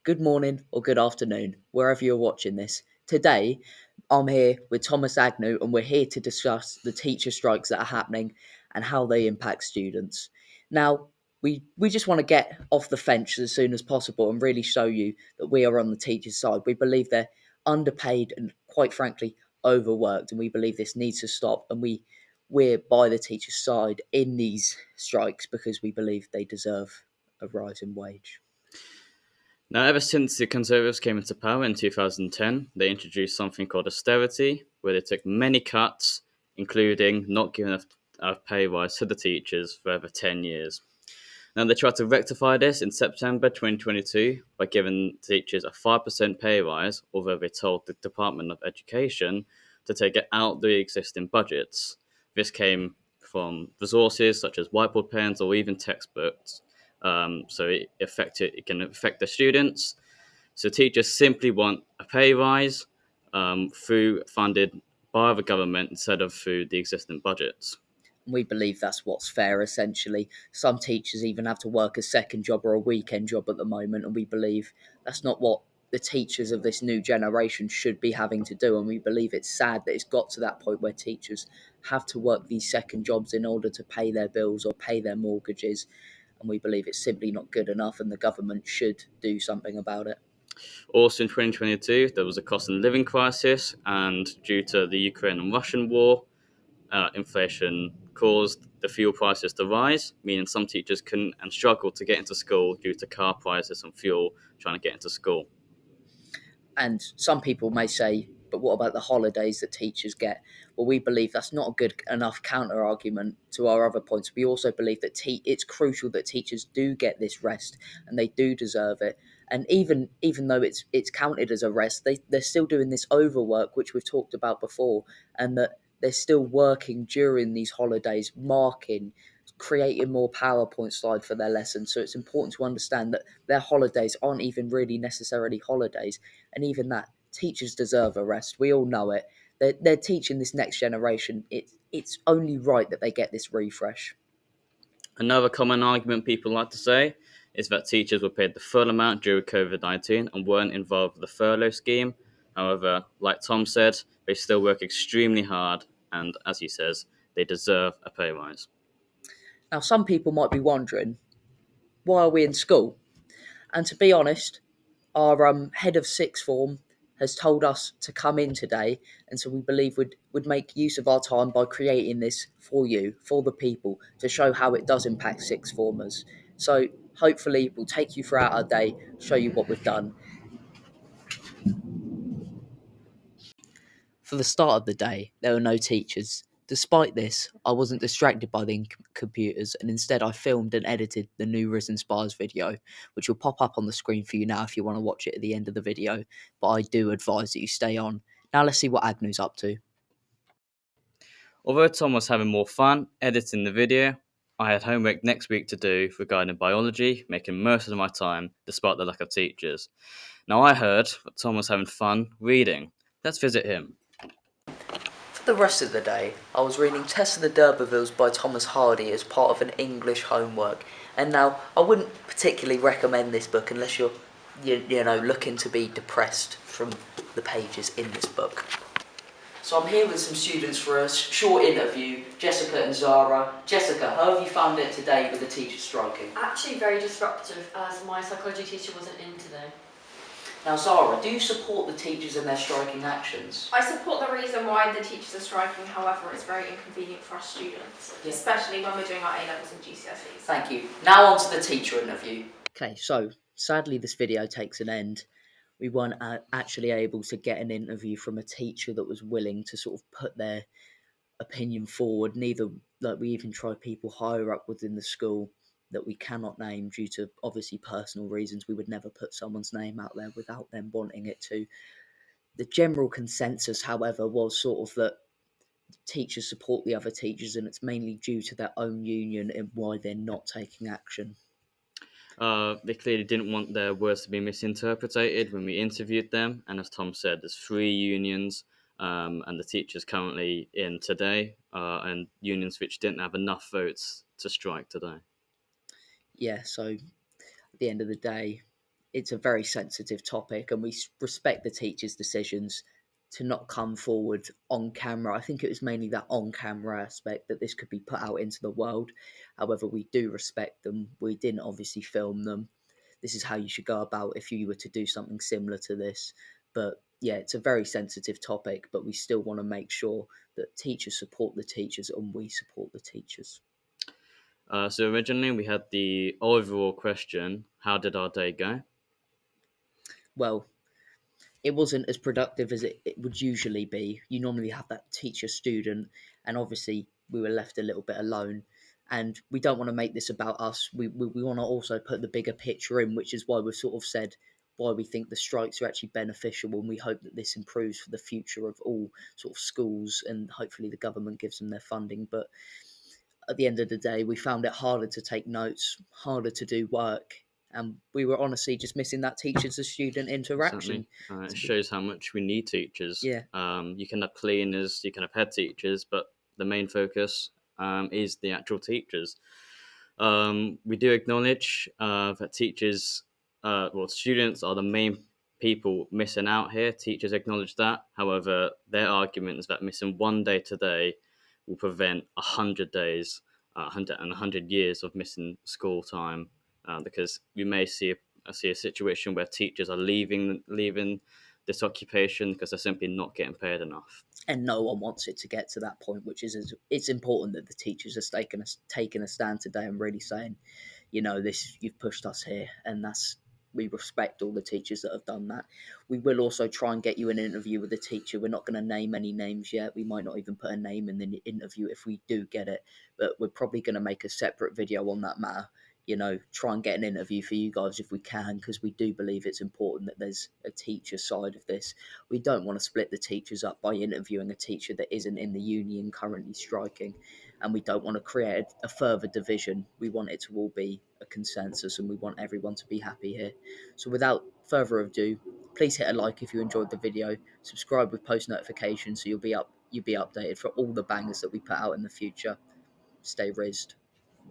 good morning, or good afternoon, wherever you're watching this. Today, I'm here with Thomas Agnew, and we're here to discuss the teacher strikes that are happening and how they impact students. Now, we just want to get off the fence as soon as possible and really show you that we are on the teachers' side. We believe they're underpaid and, quite frankly, overworked, and we believe this needs to stop. And we're by the teachers' side in these strikes because we believe they deserve a rise in wage. Now, ever since the Conservatives came into power in 2010, they introduced something called austerity, where they took many cuts, including not giving a pay rise to the teachers for over 10 years. Now, they tried to rectify this in September 2022 by giving teachers a 5% pay rise, although they told the Department of Education to take it out the existing budgets. This came from resources such as whiteboard pens or even textbooks. So it can affect the students. So teachers simply want a pay rise through funded by the government instead of through the existing budgets. We believe that's what's fair, essentially. Some teachers even have to work a second job or a weekend job at the moment, and we believe that's not what the teachers of this new generation should be having to do. And we believe it's sad that it's got to that point where teachers have to work these second jobs in order to pay their bills or pay their mortgages. And we believe it's simply not good enough, and the government should do something about it. Also in 2022, there was a cost of living crisis, and due to the Ukraine and Russian war, inflation caused the fuel prices to rise, meaning some teachers couldn't and struggled to get into school due to car prices and fuel trying to get into school. And some people may say, but what about the holidays that teachers get? Well, we believe that's not a good enough counter argument to our other points. We also believe that it's crucial that teachers do get this rest, and they do deserve it. And even though it's counted as a rest, they're still doing this overwork, which we've talked about before, and that they're still working during these holidays, marking, creating more PowerPoint slides for their lessons. So it's important to understand that their holidays aren't even really necessarily holidays. And even that, teachers deserve a rest. We all know it. They're teaching this next generation. It's only right that they get this refresh. Another common argument people like to say is that teachers were paid the full amount during COVID-19 and weren't involved with the furlough scheme. However, like Tom said, they still work extremely hard, and as he says, they deserve a pay rise. Now, some people might be wondering, why are we in school? And to be honest, our head of sixth form has told us to come in today, and so we believe would make use of our time by creating this for you, for the people, to show how it does impact sixth formers. So hopefully we'll take you throughout our day, show you what we've done. For the start of the day, there were no teachers. Despite this, I wasn't distracted by the computers, and instead I filmed and edited the new Risen Spires video, which will pop up on the screen for you now if you want to watch it at the end of the video, but I do advise that you stay on. Now let's see what Agnew's up to. Although Tom was having more fun editing the video, I had homework next week to do regarding biology, making most of my time despite the lack of teachers. Now I heard that Tom was having fun reading. Let's visit him. For the rest of the day, I was reading Tess of the D'Urbervilles by Thomas Hardy as part of an English homework. And now, I wouldn't particularly recommend this book unless you're looking to be depressed from the pages in this book. So I'm here with some students for a short interview, Jessica and Zara. Jessica, how have you found it today with the teachers striking? Actually very disruptive, as my psychology teacher wasn't in today. Now Zara, do you support the teachers and their striking actions? I support the reason why the teachers are striking, however it's very inconvenient for us students, especially when we're doing our A-levels and GCSEs. Thank you. Now on to the teacher interview. Okay, so sadly this video takes an end. We weren't actually able to get an interview from a teacher that was willing to sort of put their opinion forward. Neither, like, we even tried people higher up within the school that we cannot name due to obviously personal reasons. We would never put someone's name out there without them wanting it to. The general consensus, however, was sort of that teachers support the other teachers, and it's mainly due to their own union and why they're not taking action. They clearly didn't want their words to be misinterpreted when we interviewed them. And as Tom said, there's 3 unions, and the teachers currently in today, and unions which didn't have enough votes to strike today. Yeah, so at the end of the day, it's a very sensitive topic, and we respect the teachers' decisions to not come forward on camera. I think it was mainly that on camera aspect that this could be put out into the world. However, we do respect them. We didn't obviously film them. This is how you should go about if you were to do something similar to this. But yeah, it's a very sensitive topic, but we still want to make sure that teachers support the teachers and we support the teachers. So originally we had the overall question: how did our day go? Well, it wasn't as productive as it would usually be. You normally have that teacher student, and obviously we were left a little bit alone. And we don't want to make this about us. We want to also put the bigger picture in, which is why we've sort of said why we think the strikes are actually beneficial, and we hope that this improves for the future of all sort of schools, and hopefully the government gives them their funding. But at the end of the day, we found it harder to take notes, harder to do work, and we were honestly just missing that teacher to student interaction. Certainly, it shows how much we need teachers. Yeah. You can have cleaners, you can have head teachers, but the main focus is the actual teachers. We do acknowledge that teachers, students are the main people missing out here. Teachers acknowledge that. However, their argument is that missing one day today will prevent 100 days, 100 years of missing school time, because we may see a situation where teachers are leaving this occupation because they're simply not getting paid enough. And no one wants it to get to that point, which is it's important that the teachers are taking a stand today and really saying, this, you've pushed us here, and we respect all the teachers that have done that. We will also try and get you an interview with a teacher. We're not going to name any names yet. We might not even put a name in the interview if we do get it, but we're probably going to make a separate video on that matter. Try and get an interview for you guys if we can, because we do believe it's important that there's a teacher side of this. We don't want to split the teachers up by interviewing a teacher that isn't in the union currently striking, and we don't want to create a further division. We want it to all be a consensus, and we want everyone to be happy here. So without further ado, please hit a like if you enjoyed the video, subscribe with post notifications so you'll be updated for all the bangers that we put out in the future. Stay rizzed.